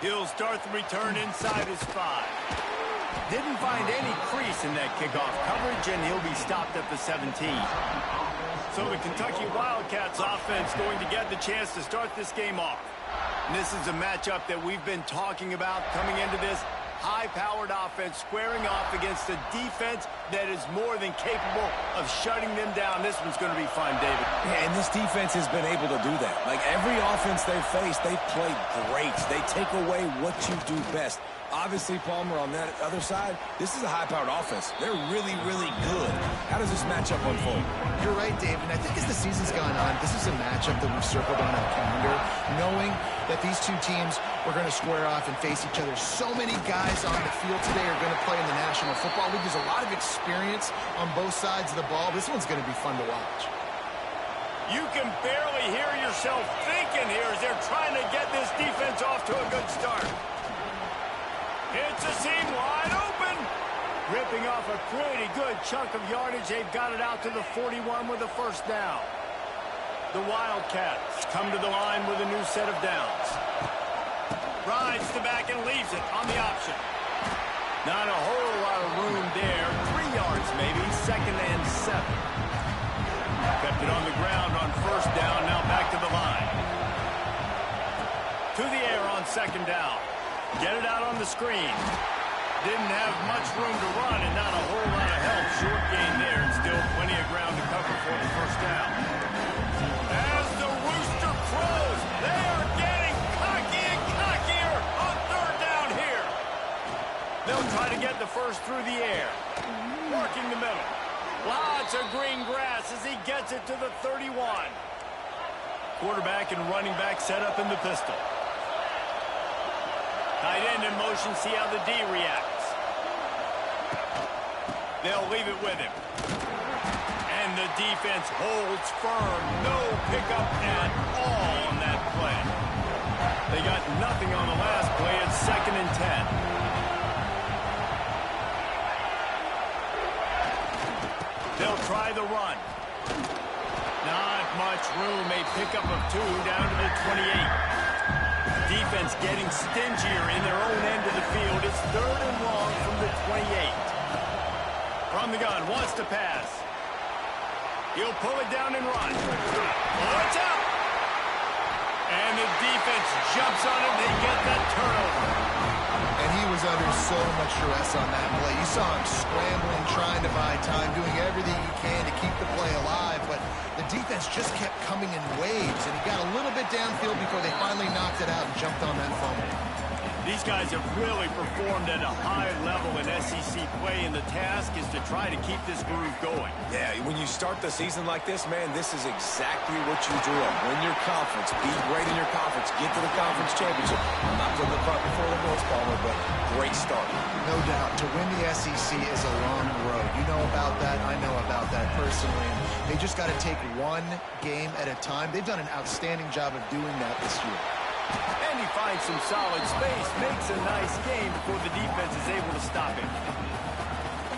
He'll start the return inside his 5. Didn't find any crease in that kickoff coverage, and he'll be stopped at the 17. So the Kentucky Wildcats offense going to get the chance to start this game off. And this is a matchup that we've been talking about coming into this. High-powered offense squaring off against a defense that is more than capable of shutting them down. This one's going to be fun, David. Yeah, and this defense has been able to do that. Like every offense they've faced, they've played great. They take away what you do best. Obviously, Palmer, on that other side, this is a high-powered offense. They're really, really good. How does this matchup unfold? You're right, Dave, and I think as the season's gone on, this is a matchup that we've circled on our calendar, knowing that these two teams are going to square off and face each other. So many guys on the field today are going to play in the National Football League. There's a lot of experience on both sides of the ball. This one's going to be fun to watch. You can barely hear yourself thinking here as they're trying to get this defense off to a good start. It's a seam wide open. Ripping off a pretty good chunk of yardage. They've got it out to the 41 with a first down. The Wildcats come to the line with a new set of downs. Rides the back and leaves it on the option. Not a whole lot of room there. 3 yards maybe. 2nd and 7. Kept it on the ground on first down. Now back to the line. To the air on 2nd down. Get it out on the screen. Didn't have much room to run and not a whole lot of help. Short gain there and still plenty of ground to cover for the first down. As the rooster crows, they are getting cocky and cockier on 3rd down here. They'll try to get the first through the air. Working the middle. Lots of green grass as he gets it to the 31. Quarterback and running back set up in the pistol. Tight end in motion, see how the D reacts. They'll leave it with him. And the defense holds firm. No pickup at all on that play. They got nothing on the last play. It's 2nd and 10. They'll try the run. Not much room. A pickup of 2 down to the 28. Defense getting stingier in their own end of the field. It's 3rd and long from the 28. From the gun, wants to pass. He'll pull it down and run. Watch out! And the defense jumps on him. They get that turnover. And he was under so much stress on that play. You saw him scrambling, trying to buy time, doing everything he can to keep the play alive. But the defense just kept coming in waves, and he got a little bit downfield before they finally knocked it out and jumped on that fumble. These guys have really performed at a high level in SEC play, and the task is to try to keep this groove going. Yeah, when you start the season like this, man, this is exactly what you do. Win your conference, be great in your conference, get to the conference championship. I'm not putting the cart before the horse, Palmer, but great start. No doubt. To win the SEC is a long road. You know about that. I know about that personally. And they just got to take one game at a time. They've done an outstanding job of doing that this year. And he finds some solid space, makes a nice game before the defense is able to stop him.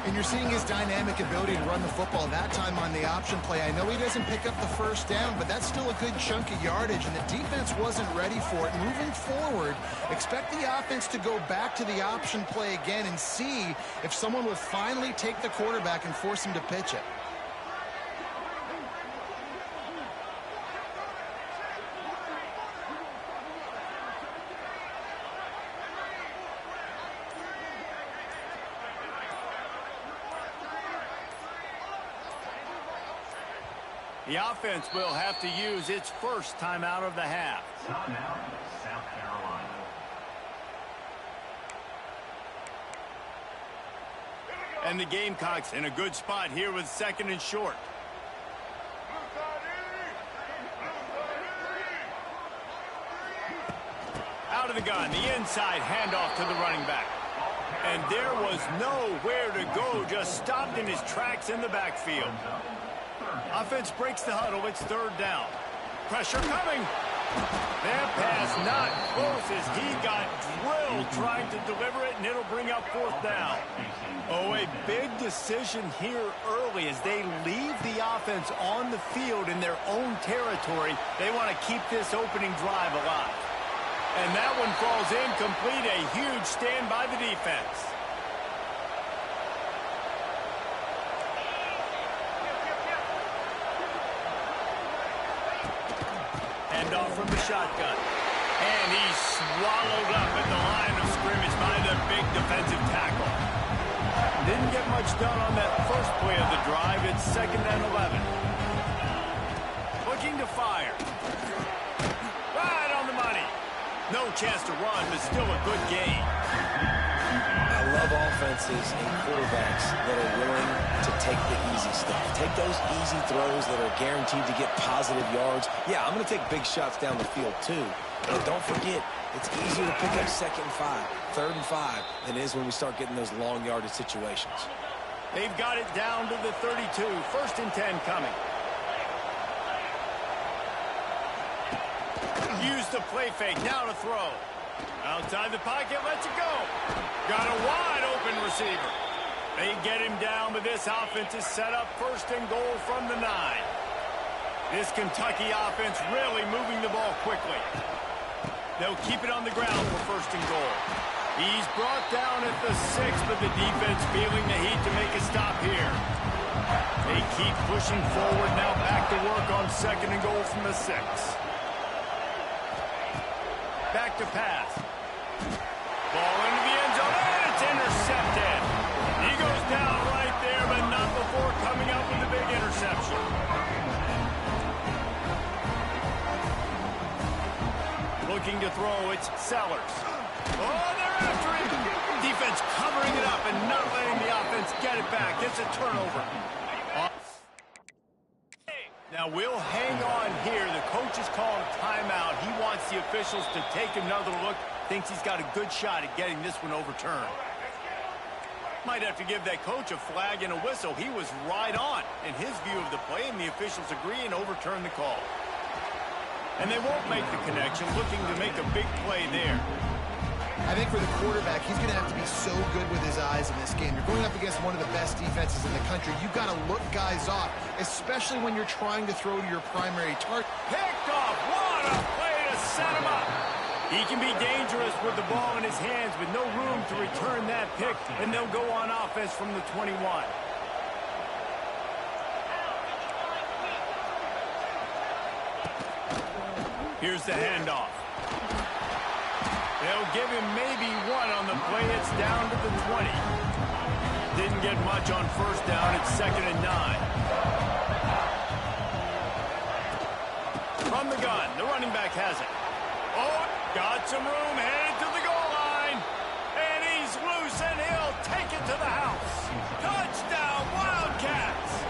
And you're seeing his dynamic ability to run the football, that time on the option play. I know he doesn't pick up the first down, but that's still a good chunk of yardage, and the defense wasn't ready for it. Moving forward, expect the offense to go back to the option play again and see if someone will finally take the quarterback and force him to pitch it. The offense will have to use its first timeout of the half. Timeout, South Carolina. And the Gamecocks in a good spot here with 2nd and short. Out of the gun, the inside handoff to the running back. And there was nowhere to go, just stopped in his tracks in the backfield. Offense breaks the huddle. It's 3rd down. Pressure coming. That pass not close as he got drilled trying to deliver it, and it'll bring up 4th down. Oh, a big decision here early as they leave the offense on the field in their own territory. They want to keep this opening drive alive. And that one one falls incomplete. A huge stand by the defense. Hand off from the shotgun. And he's swallowed up at the line of scrimmage by the big defensive tackle. Didn't get much done on that first play of the drive. It's 2nd and 11. Looking to fire. Right on the money. No chance to run, but still a good game. I love offenses and quarterbacks that are willing to take the easy stuff. Take those easy throws that are guaranteed to get positive yards. Yeah, I'm going to take big shots down the field too. But don't forget, it's easier to pick up 2nd and 5, 3rd and 5 than it is when we start getting those long yardage situations. They've got it down to the 32. 1st and 10 coming. Use the play fake. Now to throw. Outside the pocket, lets it go. Got a wide open receiver. They get him down, but this offense is set up 1st and goal from the 9. This Kentucky offense really moving the ball quickly. They'll keep it on the ground for 1st and goal. He's brought down at the 6, but the defense feeling the heat to make a stop here. They keep pushing forward. Now back to work on 2nd and goal from the 6. Back to pass. Ball into the end zone, and it's intercepted. He goes down right there, but not before coming up with a big interception. Looking to throw, it's Sellers. Oh, they're after him. Defense covering it up and not letting the offense get it back. It's a turnover. Now we'll hang on here. The coach is calling timeout. He wants the officials to take another look. Thinks he's got a good shot at getting this one overturned. Might have to give that coach a flag and a whistle. He was right on in his view of the play, and the officials agree and overturn the call. And they won't make the connection, looking to make a big play there. I think for the quarterback, he's going to have to be so good with his eyes in this game. You're going up against one of the best defenses in the country. You've got to look guys off, especially when you're trying to throw to your primary target. Picked off. What a play to set him up. He can be dangerous with the ball in his hands with no room to return that pick, and they'll go on offense from the 21. Here's the handoff. They'll give him maybe one on the play. It's down to the 20. Didn't get much on 1st down. It's 2nd and 9. From the gun, the running back has it. Oh, got some room, headed to the goal line. And he's loose, and he'll take it to the house. Touchdown, Wildcats!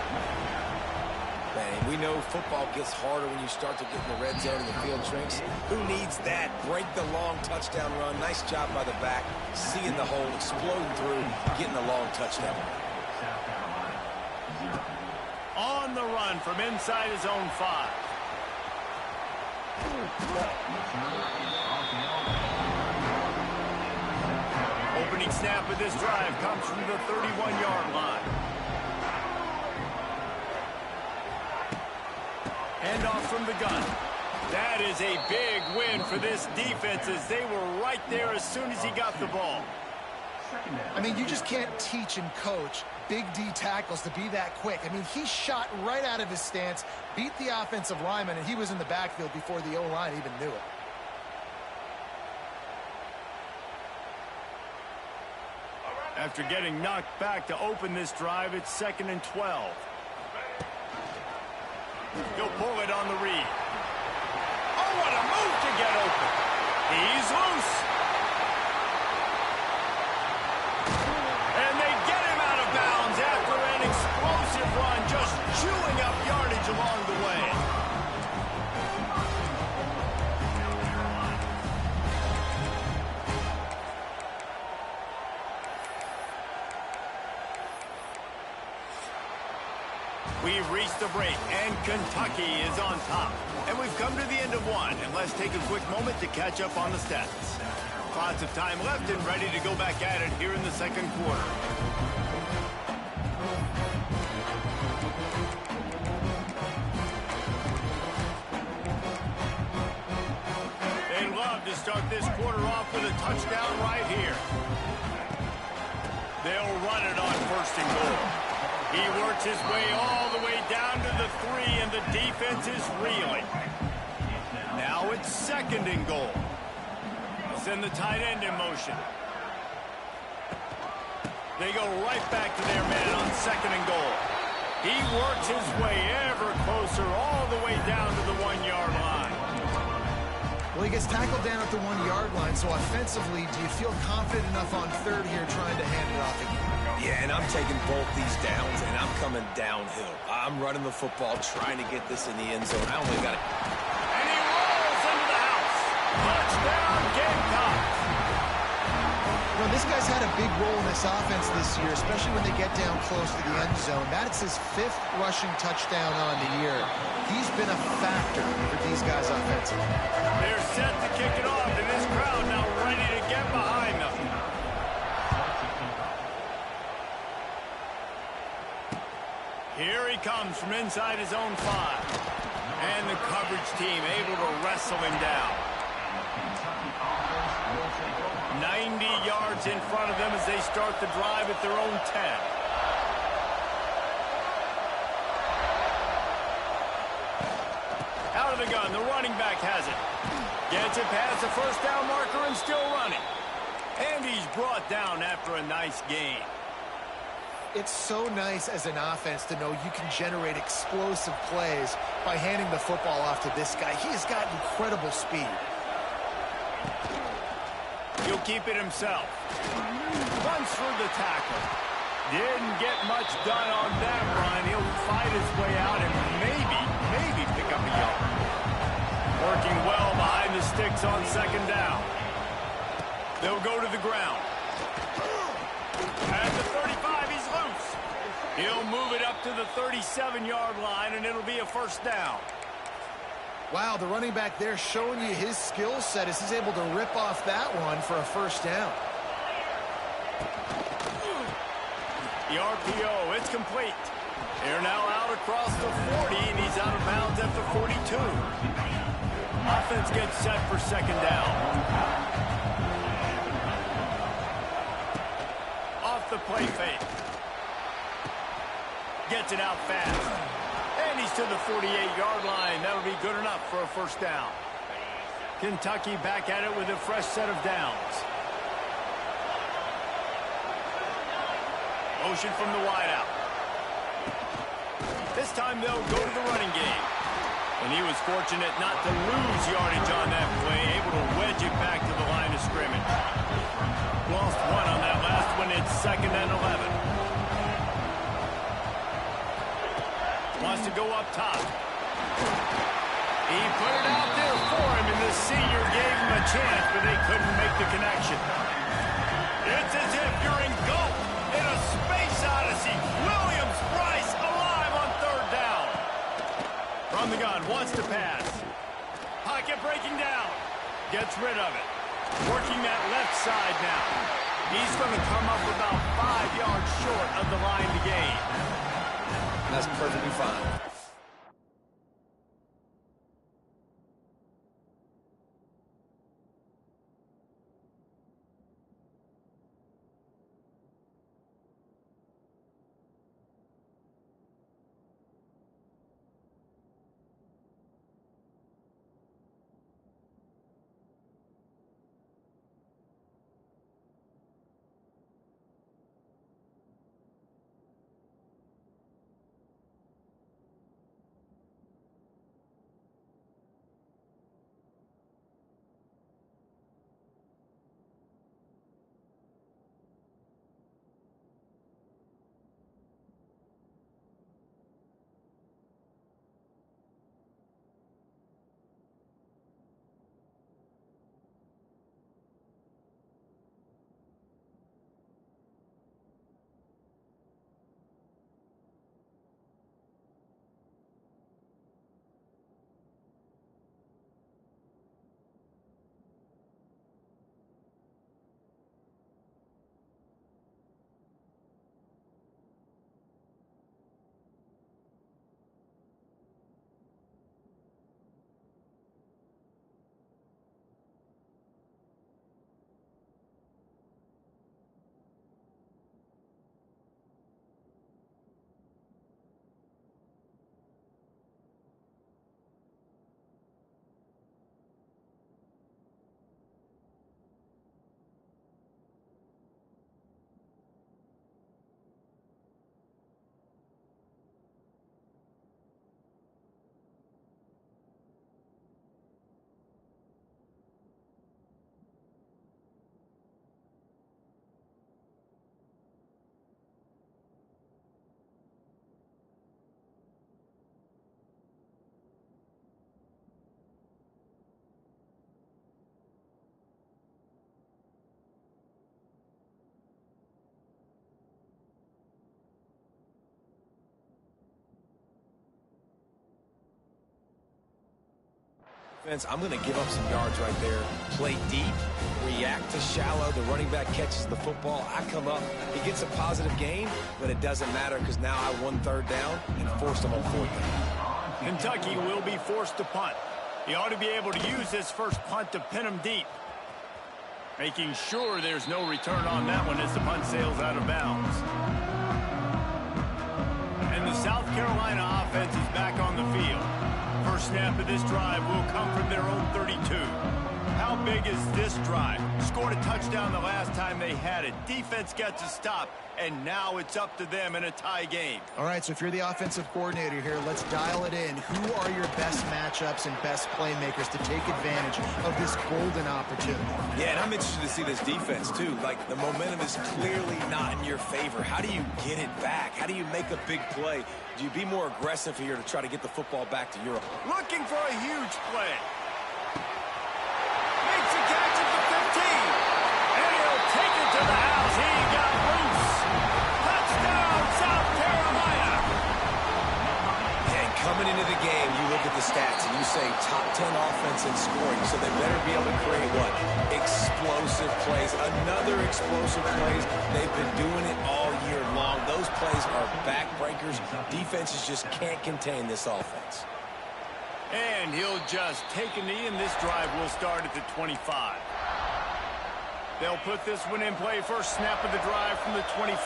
Man, we know football gets harder when you start to get in the red zone and the field shrinks. Who needs that? Break the long touchdown run. Nice job by the back. Seeing the hole, exploding through, getting the long touchdown. On the run from inside his own 5. Opening snap of this drive comes from the 31-yard line. Handoff from the gun. That is a big win for this defense as they were right there as soon as he got the ball. I mean, you just can't teach and coach big D tackles to be that quick. I mean, he shot right out of his stance, beat the offensive lineman, and he was in the backfield before the O-line even knew it. After getting knocked back to open this drive, it's 2nd and 12. He'll pull it on the read. Oh, what a move to get open. He's loose. And they get him out of bounds after an explosive run, just chewing up yardage along the way. We've reached the break, and Kentucky is on top. And we've come to the end of one, and let's take a quick moment to catch up on the stats. Lots of time left and ready to go back at it here in the 2nd quarter. They love to start this quarter off with a touchdown right here. They'll run it on first and goal. He works his way all the way down to the 3, and the defense is reeling. Now it's second and goal. Send the tight end in motion. They go right back to their man on second and goal. He works his way ever closer all the way down to the 1-yard line. Well, he gets tackled down at the 1-yard line, so offensively, do you feel confident enough on third here trying to hand it off again? Yeah, and I'm taking both these downs, and I'm coming downhill. I'm running the football, trying to get this in the end zone. I only got it. And he rolls into the house. Touchdown, Gamecocks. Well, this guy's had a big role in this offense this year, especially when they get down close to the end zone. That's his 5th rushing touchdown on the year. He's been a factor for these guys offensively. They're set to kick it off, and this crowd now ready to get behind them. Here he comes from inside his own 5. And the coverage team able to wrestle him down. 90 yards in front of them as they start the drive at their own 10. Out of the gun, the running back has it. Gets it past the first down marker and still running. And he's brought down after a nice gain. It's so nice as an offense to know you can generate explosive plays by handing the football off to this guy. He has got incredible speed. He'll keep it himself. Runs through the tackle. Didn't get much done on that run. He'll fight his way out and maybe pick up a yard. Working well behind the sticks on second down. They'll go to the ground. At the 35, he's loose. He'll move it up to the 37-yard line, and it'll be a first down. Wow, the running back there showing you his skill set as he's able to rip off that one for a first down. The RPO, it's complete. They're now out across the 40, and he's out of bounds at the 42. Offense gets set for second down. Off the play fake. Gets it out fast. And he's to the 48-yard line. That'll be good enough for a first down. Kentucky back at it with a fresh set of downs. Motion from the wideout. This time they'll go to the running game. And he was fortunate not to lose yardage on that play, able to wedge it back to the line of scrimmage. Lost one on that last one. It's second and 11. Wants to go up top. He put it out there for him, and the senior gave him a chance, but they couldn't make the connection. It's as if you're engulfed in a space odyssey. Williams-Brice alive on third down. From the gun, wants to pass. Pocket breaking down. Gets rid of it. Working that left side now. He's going to come up about 5 yards short of the line to gain. That's perfectly fine. I'm going to give up some yards right there. Play deep, react to shallow. The running back catches the football. I come up. He gets a positive gain, but it doesn't matter because now I won third down and forced him on fourth down. Kentucky will be forced to punt. He ought to be able to use this first punt to pin him deep. Making sure there's no return on that one as the punt sails out of bounds. And the South Carolina offense is back on the field. First snap of this drive will come from their own 32. How big is this drive? Scored a touchdown the last time they had it. Defense gets a stop, and now it's up to them in a tie game. All right, so if you're the offensive coordinator here, let's dial it in. Who are your best matchups and best playmakers to take advantage of this golden opportunity? Yeah, and I'm interested to see this defense, too. Like, the momentum is clearly not in your favor. How do you get it back? How do you make a big play? Do you be more aggressive here to try to get the football back to Europe? Looking for a huge play. Makes a catch at the 15. And he'll take it to the house. He got loose. Touchdown, South Carolina. And coming into the game, you look at the stats and you say top 10 offense in scoring, so they better be able to create what? Explosive plays. Another explosive plays. They've been doing it all year long. Those plays are backbreakers. Defenses just can't contain this offense. And he'll just take a knee, and this drive will start at the 25. They'll put this one in play. First snap of the drive from the 25.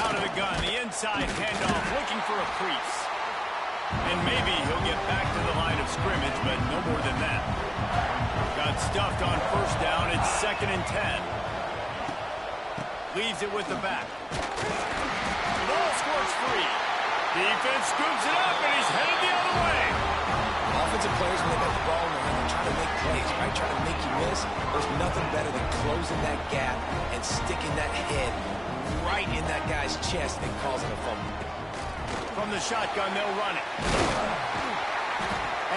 Out of the gun, the inside handoff, looking for a crease. And maybe he'll get back to the line of scrimmage, but no more than that. Got stuffed on first down. It's 2nd and 10. Leaves it with the back. Ball squirts free. Defense scoops it up, and he's headed the other way. Offensive players, when they got the ball in their hand, they're trying to make plays, right? Trying to make you miss. There's nothing better than closing that gap and sticking that head right in that guy's chest and causing a fumble. From the shotgun, they'll run it.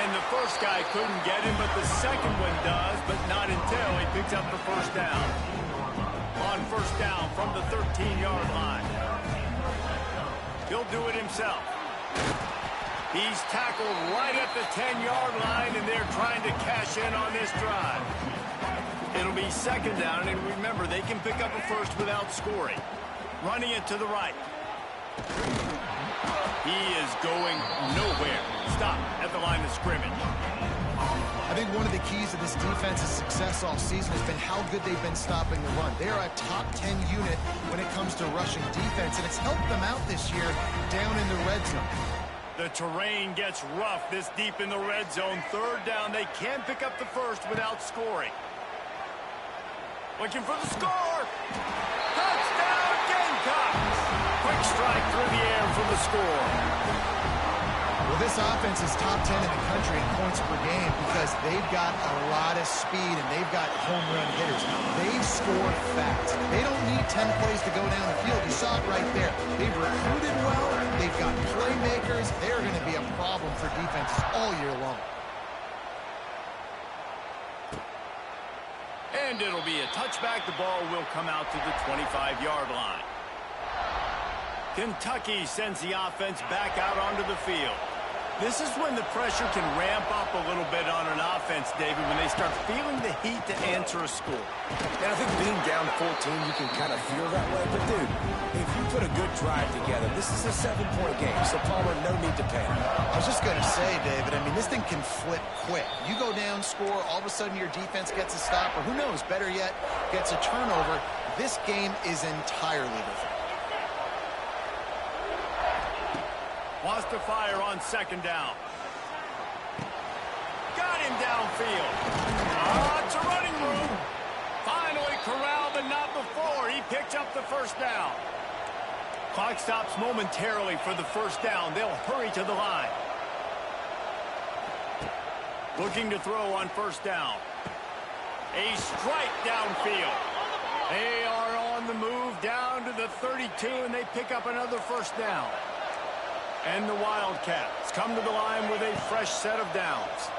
And the first guy couldn't get him, but the second one does, but not until he picks up the first down. On first down from the 13-yard line. He'll do it himself. He's tackled right at the 10-yard line, and they're trying to cash in on this drive. It'll be 2nd down, and remember, they can pick up a first without scoring. Running it to the right. He is going nowhere. Stop at the line of scrimmage. I think one of the keys to this defense's success all season has been how good they've been stopping the run. They're a top 10 unit when it comes to rushing defense, and it's helped them out this year down in the red zone. The terrain gets rough this deep in the red zone. 3rd down, they can't pick up the first without scoring. Looking for the score. Touchdown, Gamecocks. Quick strike through the air for the score. Well, this offense is top 10 in the country in points per game because they've got a lot of speed and they've got home run hitters. They score fast. They don't need 10 plays to go down the field. You saw it right there. They've recruited well. They've got playmakers. They're going to be a problem for defenses all year long. And it'll be a touchback. The ball will come out to the 25-yard line. Kentucky sends the offense back out onto the field. This is when the pressure can ramp up a little bit on an offense, David, when they start feeling the heat to answer a score. And I think being down 14, you can kind of feel that way. But, dude, if you put a good drive together, this is a 7-point game. So, Palmer, no need to panic. I was just going to say, David, I mean, this thing can flip quick. You go down, score, all of a sudden your defense gets a stop, or who knows, better yet, gets a turnover. This game is entirely different. Wants to fire on 2nd down. Got him downfield. It's a running room. Finally corralled, but not before. He picked up the first down. Clock stops momentarily for the first down. They'll hurry to the line. Looking to throw on first down. A strike downfield. They are on the move down to the 32, and they pick up another first down. And the Wildcats come to the line with a fresh set of downs.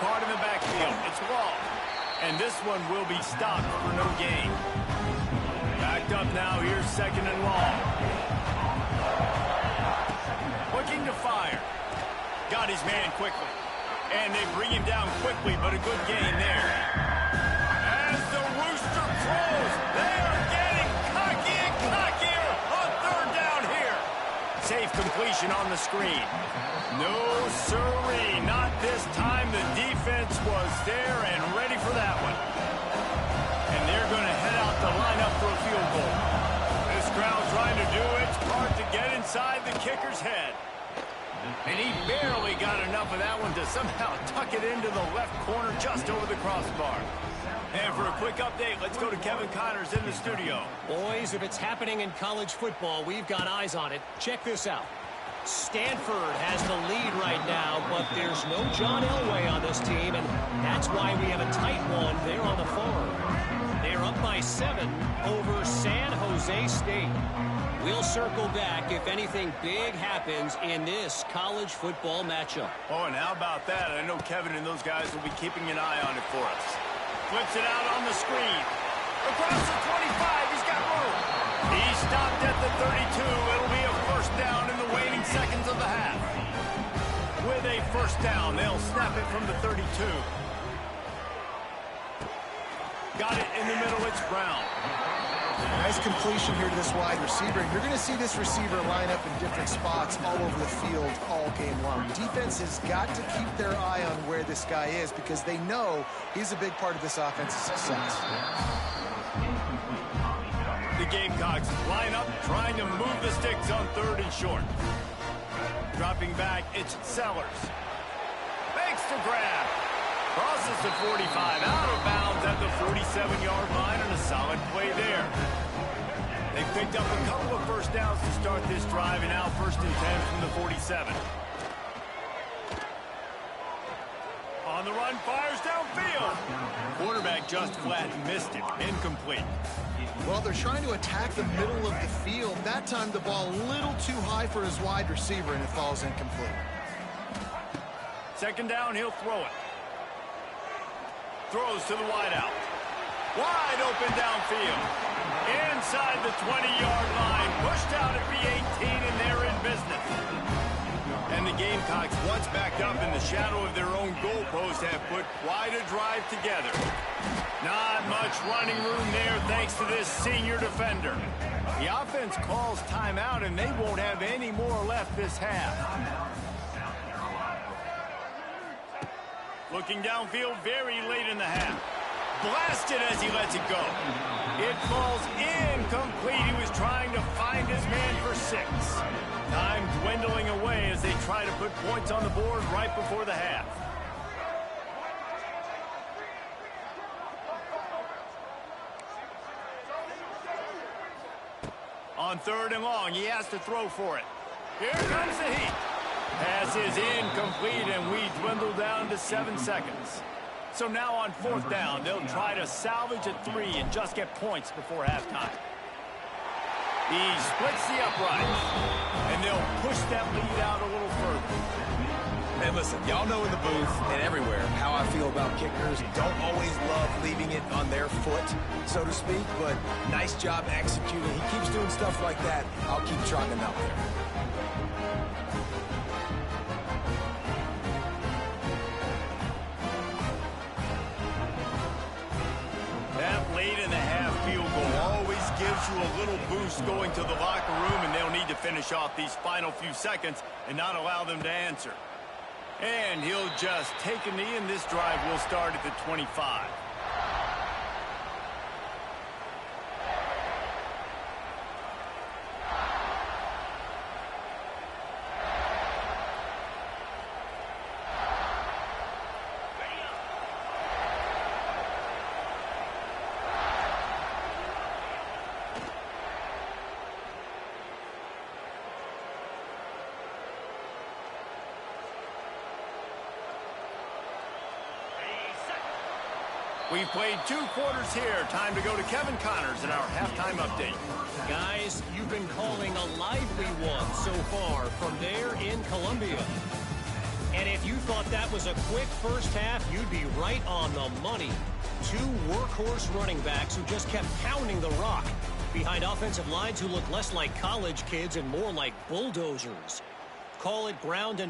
Caught in the backfield. It's long. And this one will be stopped for no gain. Backed up now. Here's 2nd and long. looking to fire. Got his man quickly. And they bring him down quickly, but a good gain there. As the rooster crows, they are getting cocky and cockier on third down here. Safe completion on the screen. No siree, not this time. The defense was there and ready for that one. And they're going to head out the lineup for a field goal. This crowd trying to do its part to get inside the kicker's head. And he barely got enough of that one to somehow tuck it into the left corner just over the crossbar. And for a quick update, let's go to Kevin Connors in the studio. Boys, if it's happening in college football, we've got eyes on it. Check this out. Stanford has the lead right now, but there's no John Elway on this team, and that's why we have a tight one there on the farm. They're up by 7 over San Jose State. We'll circle back if anything big happens in this college football matchup. Oh, and how about that? I know Kevin and those guys will be keeping an eye on it for us. Flips it out on the screen. Across the 25, he's got room. He stopped at the 32. It'll be a first down in the waning seconds of the half. With a first down, they'll snap it from the 32. Got it in the middle, it's Brown. Nice completion here to this wide receiver. And you're going to see this receiver line up in different spots all over the field all game long. Defense has got to keep their eye on where this guy is because they know he's a big part of this offense's success. The Gamecocks line up, trying to move the sticks on third and short. Dropping back, it's Sellers. Makes the grab. Crosses the 45, out of bounds at the 47-yard line, and a solid play there. They picked up a couple of first downs to start this drive, and now first and 10 from the 47. On the run, fires downfield. Quarterback just flat missed it. Incomplete. Well, they're trying to attack the middle of the field. That time the ball a little too high for his wide receiver, and it falls incomplete. Second down, he'll throw it. Throws to the wideout. Wide open downfield. Inside the 20-yard line. Pushed out at the 18, and they're in business. And the Gamecocks, once backed up in the shadow of their own goalpost, have put quite a drive together. Not much running room there thanks to this senior defender. The offense calls timeout, and they won't have any more left this half. Looking downfield very late in the half. Blasted as he lets it go. It falls incomplete. He was trying to find his man for 6. Time dwindling away as they try to put points on the board right before the half. On third and long, he has to throw for it. Here comes the heat. Pass is incomplete, and we dwindle down to 7 seconds. So now on fourth down, they'll try to salvage a 3 and just get points before halftime. He splits the uprights, and they'll push that lead out a little further. Man, listen, y'all know in the booth and everywhere how I feel about kickers. Don't always love leaving it on their foot, so to speak, but nice job executing. He keeps doing stuff like that. I'll keep trotting him out there. Late in the half field goal always gives you a little boost going to the locker room, and they'll need to finish off these final few seconds and not allow them to answer. And he'll just take a knee, and this drive will start at the 25. We've played 2 quarters here. Time to go to Kevin Connors in our halftime update. Guys, you've been calling a lively one so far from there in Columbia. And if you thought that was a quick first half, you'd be right on the money. 2 workhorse running backs who just kept pounding the rock behind offensive lines who look less like college kids and more like bulldozers. call it ground and